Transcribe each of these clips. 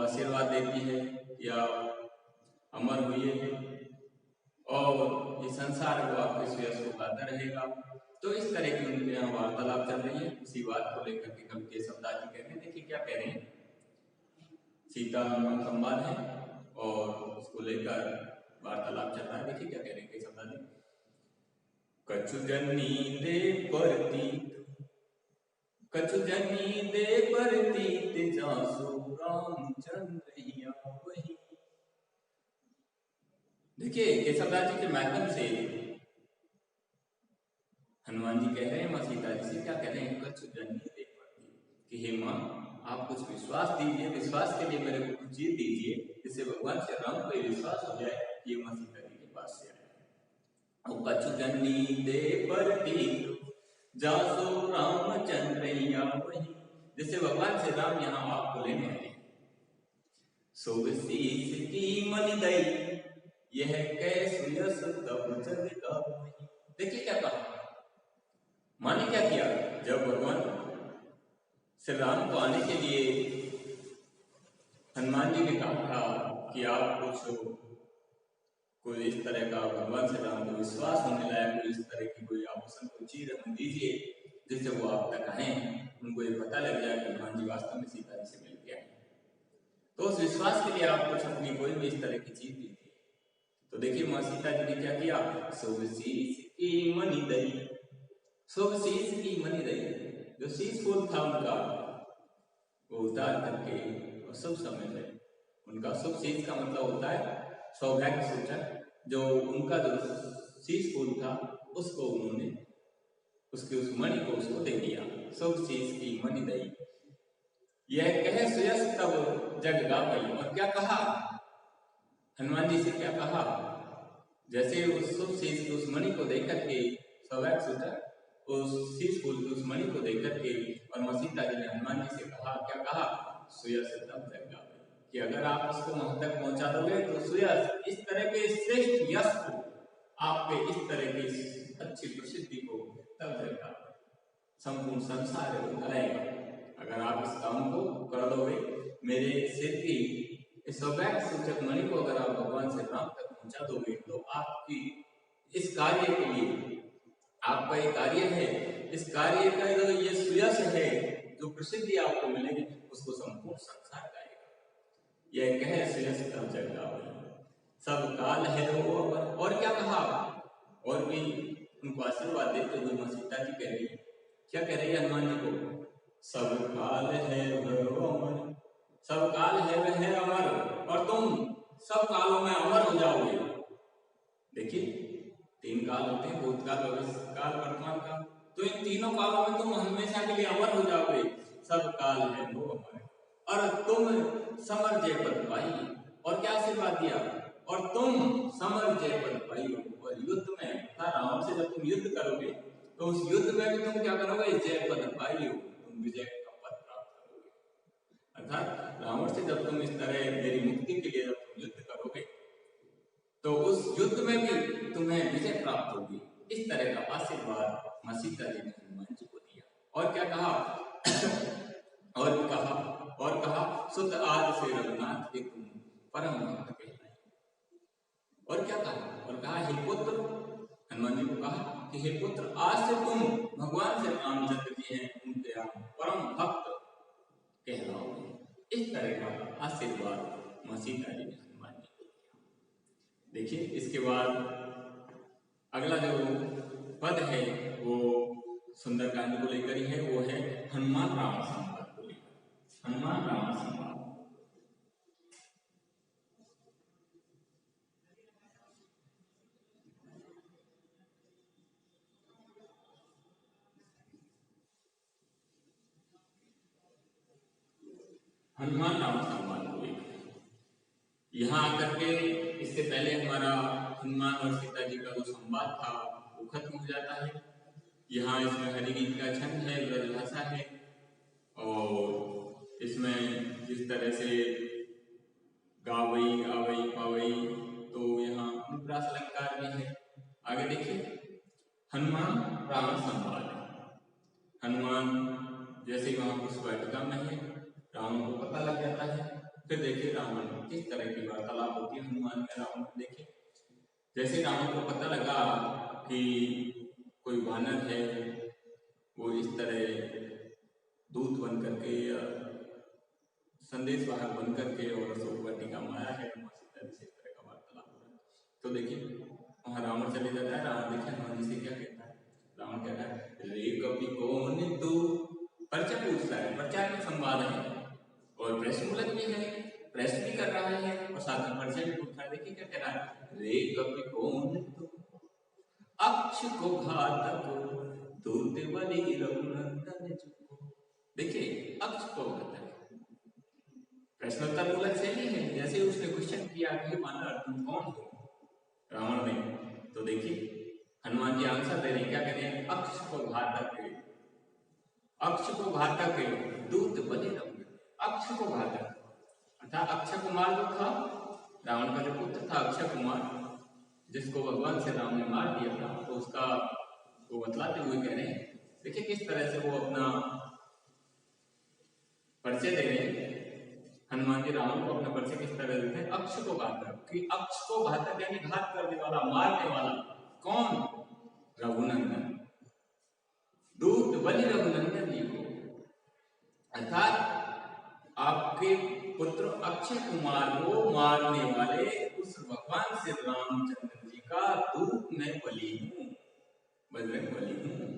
आशीर्वाद देती है कि आप अमर हुए और ये संसार को आपके श्रेयस को गाता रहेगा। तो इस तरह की उनके यहाँ वार्तालाप चल रही है। इसी बात को लेकर के कवि केशवदास जी कह रहे हैं, देखिए क्या कह रहे हैं। सीता हनुमान संवाद है और उसको लेकर वार्तालाप चल रहा है। देखिए क्या कह रहे हैं केशवदास जी। कछु जनी दे परतीत, कछु जनी दे परतीत, जासु रामचंद्र वही। देखिए केशवदास जी के माध्यम से हनुमान जी कह रहे हैं माँ सीता जी से, क्या कह रहे हैं, कछु जनी दे परतीत, कि हे माँ आप कुछ विश्वास दीजिए, विश्वास के लिए मेरे को कुछ चीज दीजिए जिससे भगवान श्री राम को विश्वास हो जाए कि ये माँ सीता जी के पास से आए। और कछु जनी दे परतीत, जासु रामचंद्र वही, जिससे भगवान श्री राम यहाँ आपको लेने आए। शुभ शीश की मनि दई, यह कैसु यश तब जग गावई। देखिए क्या कहा, माने क्या किया, जब भगवान श्री राम को आने के लिए हनुमान जी ने कहा था कि आप कुछ कोई इस तरह का भगवान श्री राम को विश्वास होने लायक कोई इस तरह की कोई आभूषण को चीज हमें दीजिए जिससे वो आप तक आए, उनको ये पता लग जाए कि हनुमान जी वास्तव में सीता जी से मिल गया। तो उस विश्वास के लिए आप कुछ अपनी कोई भी इस तरह की चीज दीजिए। तो देखिए माँ सीता जी ने क्या किया, शुभ शीश की मनि दई, शुभ शीश की मनि दई, जो शीश फूल था उनका वो उतार करके और शुभ समय में उनका शुभ शीश का मतलब होता है सौभाग्य सूचक, जो उनका जो शीश फूल था उसको उन्होंने उसके उस मणि को उसको दे दिया। शुभ शीश की मनि दई, यह कहे सुयस तब जग गावई। और क्या कहा हनुमान जी से, क्या कहा, जैसे उस शुभ शीश उस मणि को देकर के सौभाग्य सूचक उस शीश फूल उस मणि को देकर के और माँ सीता जी ने हनुमान जी से कहा, क्या कहा, सुयस तब जग गावई, कि अगर आप उसको वहां तक पहुंचा दोगे तो सुयस इस तरह के श्रेष्ठ यश को, आपके इस तरह की अच्छी प्रसिद्धि को तब जग गावई, संपूर्ण संसार गाएगा। अगर आप इस काम को कर दोगे, मेरे सिर की इस सौभाग्य सूचक मणि को अगर आप भगवान श्री राम तक पहुंचा दोगे तो आपकी इस कार्य के लिए, आपका ये कार्य है, इस कार्य का जो ये सुयश है, जो प्रसिद्धि आपको मिलेगी, उसको संपूर्ण संसार गाएगा। यह कहे सुयश तब जग गावई, सब काल है वो अमर। और क्या कहा, और भी उनको आशीर्वाद देते हुए माँ सीता जी कह रही है, क्या कह रही है हनुमान जी को, सब काल है वो अमर, सब काल है वह है अमर, और तुम सब कालों में अमर हो जाओगे। देखिए 3 काल होते हैं, भूतकाल, भविष्य काल, वर्तमान काल, तो इन तीनों कालों में तुम हमेशा के लिए अमर हो जाओगे। सब काल है वो अमर, और तुम समर जय पद पाई। और क्या आशीर्वाद दिया, और तुम समर जय पद पाई हो, और युद्ध में रावण से जब तुम युद्ध करोगे तो उस युद्ध में भी तुम क्या करोगे, जय पद पाई हो, तुम विजय का पद प्राप्त करोगे। अर्थात रावण से जब तुम इस तरह मेरी मुक्ति के लिए जब तुम युद्ध करोगे तो उस युद्ध में भी तुम्हें विजय प्राप्त होगी। इस तरह का आशीर्वाद माँ सीता जी ने हनुमान जी को दिया। और क्या कहा और भी कहा, और कहा, सुत आज से रघुनाथ के तुम परम भक्त कहलाए। और क्या कहा, और कहा, हे पुत्र, हनुमान जी को कहा कि हे पुत्र, आज से तुम भगवान श्री रामचंद्र जी हैं, उनके आप परम भक्त कहलाओगे। इस तरह का आशीर्वाद माँ सीता जी ने हनुमान जी को दिया। देखिए इसके बाद अगला जो पद है वो सुंदरकांड को लेकर ही है, वो है हनुमान राम संवाद को लेकर। हनुमान राम संवाद, हनुमान राम संवाद को लेकर यहाँ आकर के, इससे पहले हमारा हनुमान और सीता जी का जो संवाद था वो खत्म हो जाता है। यहाँ इसमें हरिगीत का छंद है, ब्रजभाषा है, और इसमें जिस तरह से गावई आवई पावई, तो यहाँ अनुप्रास अलंकार भी है। आगे देखिए, हनुमान राम संवाद। हनुमान जैसे वहां पुष्प वाटिका में है, राम को पता लग जाता है फिर देखिए रावण किस तरह की वार्तालाप होती है हनुमान में रावण में। देखिए जैसे रावण को पता लगा कि कोई वानर है वो इस तरह दूत बन करके या संदेश वाहक बन करके और अशोक वाटिका में आया है, सीता जी से इस तरह का वार्तालाप हो रहा है, तो देखिए वहां रावण चले जाता है। रावण देखिए हनुमान जी से क्या कहता है, रावण कहता है रे कपि कौन तू, परिचय पूछता है, परिचय में संवाद है और प्रश्न मूलक भी है, प्रश्न भी कर रहा है और साथ में परिचय भी पूछ रहा है। देखिए क्या कह रहा है, रे कपि कौन तू अक्ष को घातक दूत बलि रघुनंदन चुको। देखिए अक्ष को घातक प्रश्नोत्तर मूलक शैली है, जैसे उसने क्वेश्चन किया कि वानर तुम कौन हो रावण ने, तो देखिए हनुमान जी आंसर दे रहे हैं, क्या कह रहे हैं, अक्ष को घातक, अक्ष को घातक दूत बलि रघुनंदन। अक्ष को घातक अर्थात अक्षय कुमार जो था रावण का जो पुत्र था अक्षय कुमार, जिसको भगवान श्री राम ने मार दिया था, तो उसका वो बतलाते हुए कह रहे हैं, देखिए किस तरह से वो अपना परिचय दे रहे हैं हनुमान जी रावण को अपना परिचय किस तरह देते हैं, अक्ष को घातक, कि अक्ष को घातक यानी घात करने वाला, मारने वाला कौन, रघुनंदन, दूत बलि रघुनंदन जी को, अर्थात आपके पुत्र अक्षय कुमार को मारने वाले उस भगवान श्री रामचंद्र जी का दूत मैं बलि हूँ, बजरंग बलि हूँ।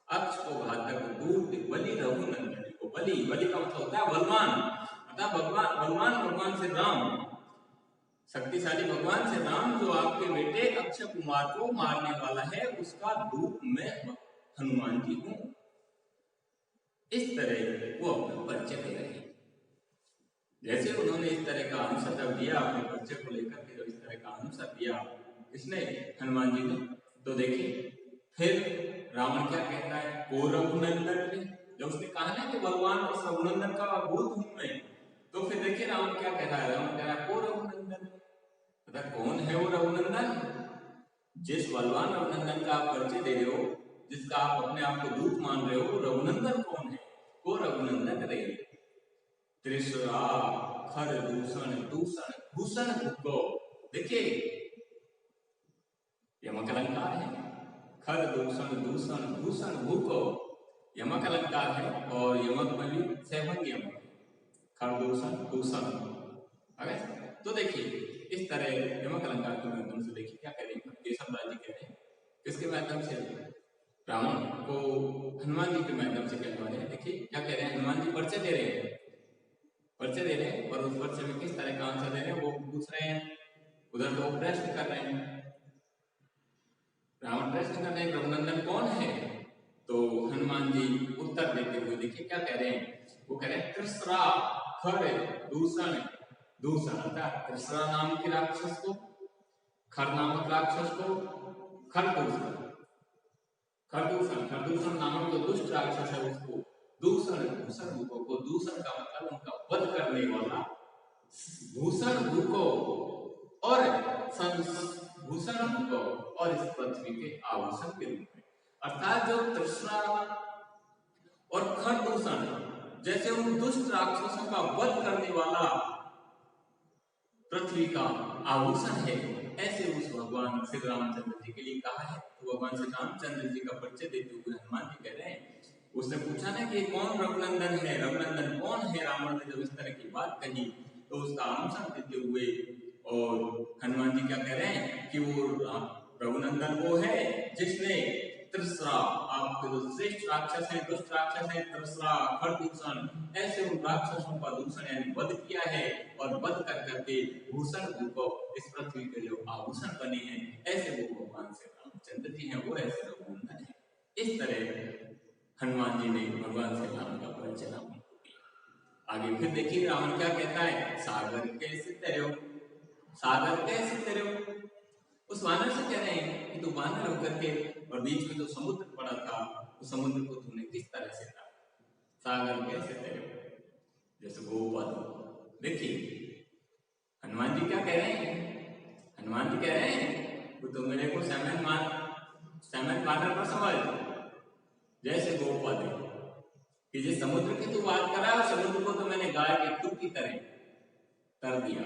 अक्ष को घातक दूत बलि रघुनंदन जी को, बलि, बलि का मतलब होता है बलवान, अर्थात भगवान बलवान, भगवान श्री राम, शक्तिशाली भगवान श्री राम जो आपके बेटे अक्षय कुमार को मारने वाला है, उसका दूत मैं हनुमान जी हूँ। इस तरह वो अपना परिचय दे रहे हैं। जैसे उन्होंने इस तरह का आंसर जब दिया अपने परिचय को लेकर के, जब इस तरह का आंसर दिया इसने हनुमान जी ने, तो देखिए फिर रावण क्या कहता है, को रघुनंदन, जब उसने कहा ना कि भगवान उस रघुनंदन का भूत हूं मैं, तो फिर देखिए रावण क्या कह रहा है, रावण कह रहा है को रघुनंदन, अर्थात कौन है वो रघुनंदन, जिस बलवान रघुनंदन का आप परिचय दे रहे हो, जिसका आप अपने आप को दूत मान रहे हो, रघुनंदन कौन है, को रघुनंदन रे त्रिशुरा खर दूषण दूषण भूषण भुको। देखिए यमक अलंकार है, खर दूषण दूषण भूषण भूको, यमक अलंकार है और यमक में भी सैभंग यमक, खर दूषण दूषण। तो देखिए इस तरह यमक अलंकार के माध्यम से देखिए क्या कह रहे हैं, केशव राज जी कह रहे हैं, किसके माध्यम से, रावण को हनुमान जी के माध्यम से कहने वाले हैं। देखिए क्या कह रहे हैं, हनुमान जी परिचय दे रहे हैं, परिचय दे रहे हैं और उस परिचय में किस तरह का आंसर दे रहे हैं वो पूछ रहे हैं, उधर तो वो प्रश्न कर रहे हैं, रावण प्रश्न कर रहे हैं रघुनंदन कौन है, तो हनुमान जी उत्तर देते हुए देखिए क्या कह रहे हैं, वो कह रहे हैं त्रिसरा खर दूषण दूषण, अर्थात त्रिसरा नाम के राक्षस को, खर नामक राक्षस को, खरदूषण, खरदूषण, खरदूषण नामक जो दुष्ट राक्षस है उसको, दूषण भूषण भूको को, दूषण का मतलब उनका वध करने वाला, भूषण भूको और भूषण भूको और इस पृथ्वी के आभूषण के रूप में, अर्थात जो तृष्णा और खरदूषण जैसे उन दुष्ट राक्षसों का वध करने वाला पृथ्वी का आभूषण है, ऐसे उस भगवान श्री रामचंद्र जी के लिए कहा है। तो भगवान श्री रामचंद्र जी का परिचय देते हुए हनुमान जी कह रहे हैं, उसने पूछा ना कि कौन रघुनंदन है, रघुनंदन कौन है, रावण ने जब इस तरह की बात कही तो उसका आंसर देते हुए और हनुमान जी क्या कह रहे हैं कि वो रघुनंदन वो है जिसने त्रिसरा, आपके जो श्रेष्ठ राक्षस हैं, दुष्ट राक्षस हैं, त्रिसरा खरदूषण, ऐसे उन राक्षसों का दूषण यानी वध किया है और वध कर करके भूषण को, इस पृथ्वी के जो आभूषण बने हैं, ऐसे वो भगवान श्री रामचंद्र जी हैं, वो ऐसे रघुनंदन है। इस तरह हनुमान जी ने भगवान श्री राम का परिचय रावण को दिया। आगे फिर देखिए रावण क्या कहता है, सागर कैसे तैरो, सागर कैसे तैरो, उस वानर से कह रहे हैं कि तू वानर होकर के और बीच में जो समुद्र पड़ा था उस समुद्र को तूने किस तरह से था, सागर कैसे तैरो, जैसे गोपद। देखिए हनुमान जी क्या कह रहे हैं, हनुमान जी कह रहे हैं तो मेरे को सैमन वानर पर समझ, जैसे गोपद कि जिस समुद्र की तू बात कर रहा है, समुद्र को तो मैंने गाय के खुद की तरह कर दिया,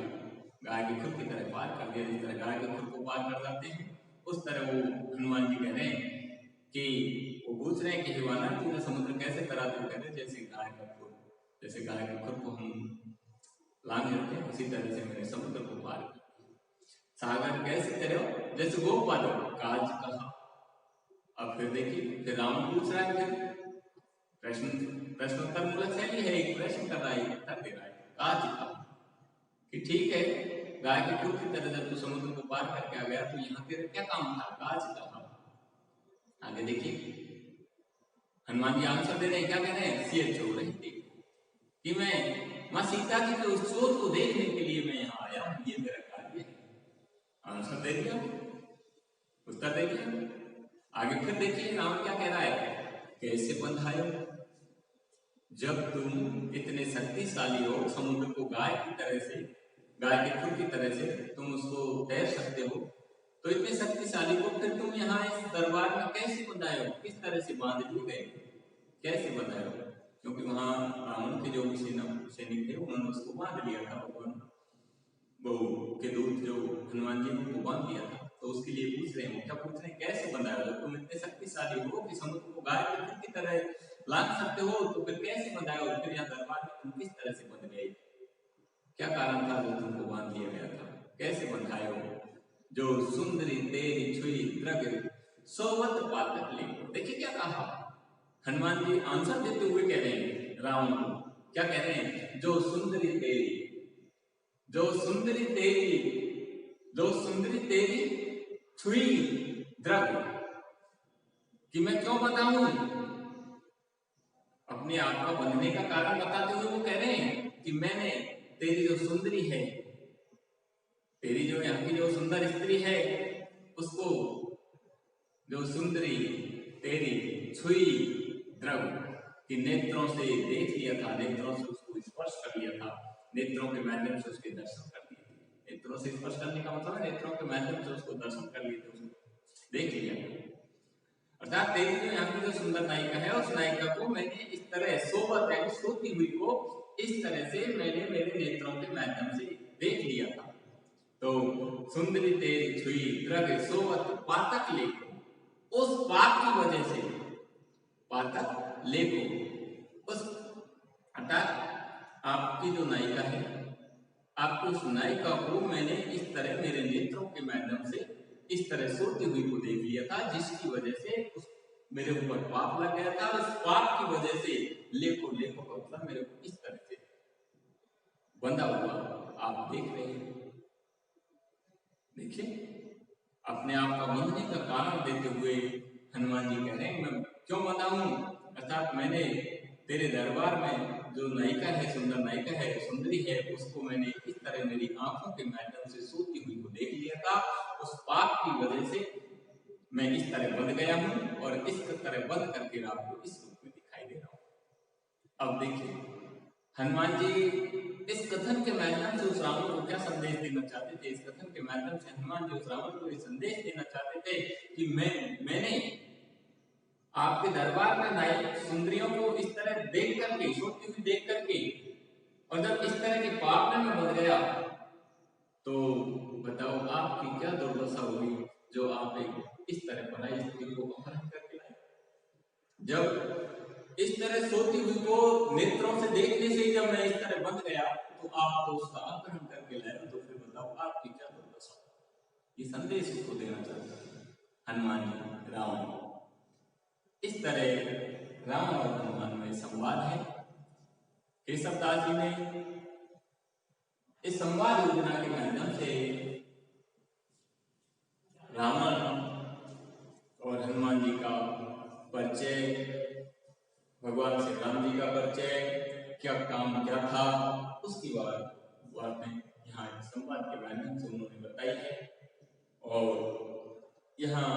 गाय के खुर की तरह पार कर दिया। जिस तरह गाय के खुर को पार कर जाते हैं, उस तरह वो हनुमान जी कह रहे हैं कि वो पूछ रहे हैं कि हिवाना तूने समुद्र कैसे तरा? तो कहते हैं जैसे गाय का खुर, जैसे गाय के खुर को हम लांग लेते हैं, उसी तरह से मैंने समुद्र को पार किया। सागर कैसे तैरो? जैसे गोपाल काज कहा। अब फिर देखिए, फिर राम पूछ रहा है, फिर प्रश्नोत्तर मूलक शैली है, एक प्रश्न कर रहा है, एक उत्तर दे रहा है। काज कहा कि ठीक है, गाय के खुर की तरह जब तू समुद्र को पार करके आ गया तो यहाँ तेरा क्या काम था? काज कहा। आगे देखिए, हनुमान जी आंसर दे रहे हैं, क्या कह रहे हैं? सिय चोर रहे थे कि मैं माँ सीता जी के उस चोर को देखने के लिए मैं यहाँ आया हूँ, ये मेरा कार्य है। आंसर दे दिया, उत्तर दे दिया। आगे फिर देखिए राम क्या कह रहा है, कैसे बंधायो? जब तुम इतने शक्तिशाली हो, समुद्र को गाय की तरह से, गाय के खुर की तरह से तुम उसको तैर सकते हो, तो इतने शक्तिशाली को फिर तुम यहाँ इस दरबार में कैसे बंधाए हो? किस तरह से बांध लिए गए, कैसे बंधाए हो? क्योंकि वहां रावण के जो भी सैनिक थे उन्होंने उसको बांध लिया था, भगवान बहु के दूत जो हनुमान जी को बांध दिया था। तो उसके लिए पूछ रहे हैं, क्या पूछ रहे हैं? कैसे बंधाए हो? जब तुम इतने शक्तिशाली हो कि समुद्र को गाय के खुर की तरह लांग सकते हो, तो फिर कैसे बंधाए हो? फिर यहाँ दरबार में तुम किस तरह से बंध गए? क्या कारण था जो तुमको बांध दिया गया था? कैसे बंधाए हो? जो सुंदरी तेरी छुई द्रग सोवत पातक ले। देखिए क्या कहा हनुमान जी, आंसर देते हुए कह रहे हैं राम को, क्या कह रहे हैं? जो सुंदरी तेरी, जो सुंदरी तेरी, जो सुंदरी तेरी छुई द्रग, कि मैं क्यों बताऊं? अपने आप का बनने का कारण बताते हुए वो कह रहे हैं कि मैंने तेरी जो सुंदरी है, तेरी जो यहाँ की जो सुंदर स्त्री है, उसको जो सुंदरी तेरी छुई द्रव की नेत्रों से देख लिया था, नेत्रों से उसको स्पर्श कर लिया था, नेत्रों के माध्यम से उसके दर्शन कर लिए थे। नेत्रों से स्पर्श करने का मतलब है नेत्रों के माध्यम से उसको दर्शन कर लिए थे, उसको देख लिया। अर्थात तेरी जो यहाँ की जो सुंदर नायिका है, उस नायिका को मैंने इस तरह सोबत है, सोती हुई को इस तरह से मैंने मेरे नेत्रों के माध्यम से देख लिया था। तो सुंदरी तेरी छुई द्रग सोवत पातक लेको, उस पाप की वजह से पातक लेको, उस अर्थात आपकी जो नायिका है, आपकी उस नायिका को मैंने इस तरह मेरे नेत्रों के माध्यम से इस तरह सोती हुई को देख लिया था, जिसकी वजह से उस मेरे ऊपर पाप लग गया था। उस पाप की वजह से लेको, लेको का मतलब मेरे को इस तरह से बंधा हुआ आप देख रहे हैं। देखिए, अपने आप का बंधने का कारण देते हुए हनुमान जी कह रहे हैं, मैं क्यों बंधा हूं? अर्थात मैंने तेरे दरबार में जो नायिका है, सुंदर नायिका है, सुंदरी है, उसको मैंने इस तरह मेरी आंखों के माध्यम से सोती हुई को देख लिया था। उस पाप की वजह से मैं इस तरह बंध गया हूं और इस तरह बंध करके आपको इस रूप में दिखाई दे रहा हूं। अब देखिए, हनुमान जी इस कथन के माध्यम से उस रावण को क्या संदेश देना चाहते थे? इस कथन के माध्यम से हनुमान जी उस रावण को ये संदेश देना चाहते थे कि मैंने आपके दरबार में नायक सुंदरियों को इस तरह देख करके, सोती हुई देख करके, और जब इस तरह के पाप में बंध गया, तो बताओ आपकी क्या दुर्दशा हुई जो आप एक इस तरह पराई स्त्री को अपहरण करके लाए। जब इस तरह सोती हुई को नेत्रों से देखने से जब मैं इस तरह बंध गया, तो आप तो उसका अपहरण करके लाए, तो फिर बताओ आपकी क्या दुर्दशा। ये संदेश उसको देना चाहते हैं हनुमान जी राम को। इस तरह राम और हनुमान में संवाद है। केशवदास जी ने इस संवाद योजना के माध्यम से रावण और हनुमान जी का परिचय, भगवान श्री राम जी का परिचय, क्या काम क्या था, उसकी बात में यहाँ संवाद के माध्यम से उन्होंने बताई है। और यहाँ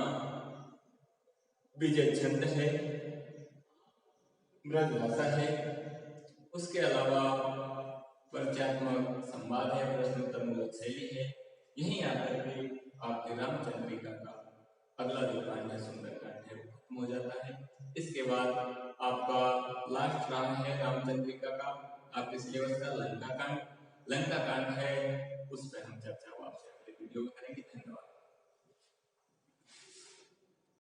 विजय छंद है, ब्रज भाषा है, उसके अलावा परिचयात्मक संवाद है, प्रश्नोत्तर मूलक शैली है। यहीं आकर के आपके रामचंद्रिका का अगला जो कांड है, सुंदरकांड है, वो खत्म हो जाता है। इसके बाद आपका लास्ट राम है रामचंद्रिका का, आपके सिलेबस का लंका कांड। लंका कांड है, उस पर हम चर्चा आपसे अगले वीडियो में करेंगे। धन्यवाद।